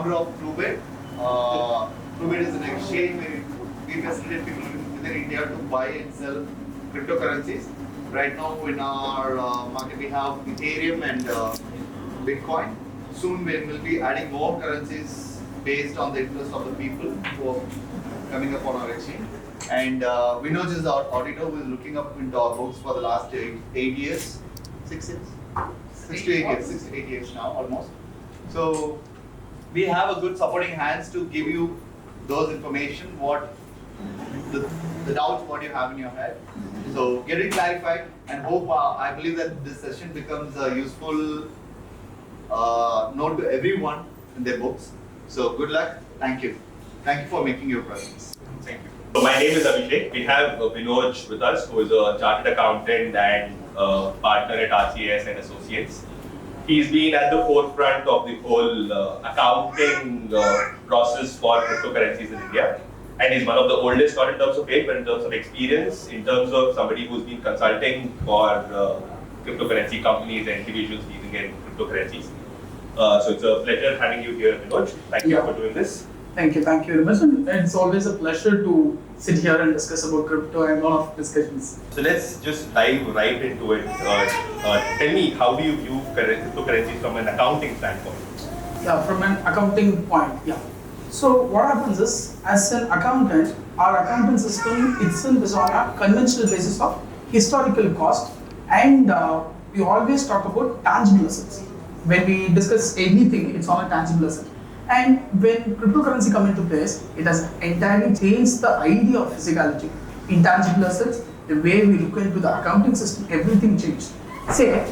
founder of ThroughBit. ThroughBit is an exchange where we facilitate people within India to buy and sell cryptocurrencies. Right now in our market we have Ethereum and Bitcoin. Soon we will be adding more currencies based on the interest of the people who are coming up on our exchange. And Vinoj is our auditor who is looking up into our books for the last 8 years. 6 years? 6 to 8 years. 6 to 8 years now almost. So we have a good supporting hands to give you those information, what the doubts what you have in your head. So get it clarified and hope, I believe that this session becomes a useful note to everyone in their books. So good luck. Thank you. Thank you for making your presence. Thank you. So my name is Abhishek. We have Vinoj with us, who is a chartered accountant and partner at RCS and Associates. He's been at the forefront of the whole accounting process for cryptocurrencies in India. And he's one of the oldest, not in terms of age, but in terms of experience, in terms of somebody who's been consulting for cryptocurrency companies and individuals dealing in cryptocurrencies. So it's a pleasure having you here, Vinoj. Thank you for doing this. Thank you very much. And it's always a pleasure to sit here and discuss about crypto and a lot of discussions. So let's just dive right into it. Tell me, how do you view cryptocurrencies from an accounting standpoint? Yeah, from an accounting point, yeah. So what happens is, as an accountant, our accounting system itself is on a conventional basis of historical cost, and we always talk about tangible assets. When we discuss anything, it's on a tangible asset. And when cryptocurrency come into place, it has entirely changed the idea of physicality. Intangible assets, the way we look into the accounting system, everything changed. Say,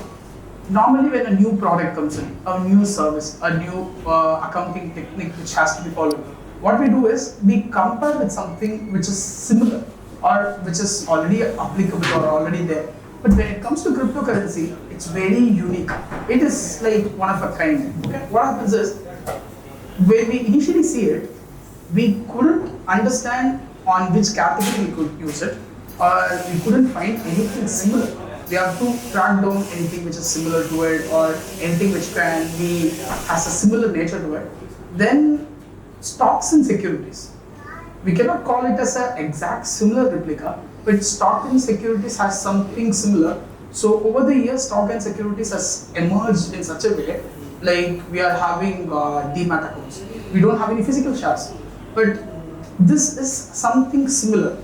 normally when a new product comes in, a new service, a new accounting technique which has to be followed, what we do is we compare with something which is similar or which is already applicable or already there. But when it comes to cryptocurrency, it's very unique. It is like one of a kind. Okay? What happens is, when we initially see it, we couldn't understand on which category we could use it, or we couldn't find anything similar. We have to track down anything which is similar to it, or anything which can be has a similar nature to it. Then stocks and securities. We cannot call it as an exact similar replica, but stock and securities has something similar. So over the years, stock and securities has emerged in such a way, like we are having demat accounts. We don't have any physical shares, but this is something similar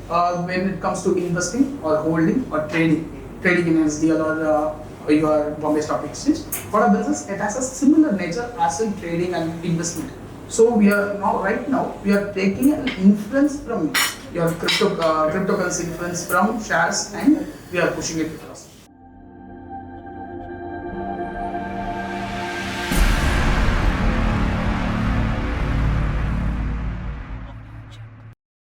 when it comes to investing or holding or trading in SDL or your Bombay Stock Exchange. What happens is, it has a similar nature as in trading and investment. So we are now, right now, we are taking an influence from your cryptocurrency influence from shares, and we are pushing it across.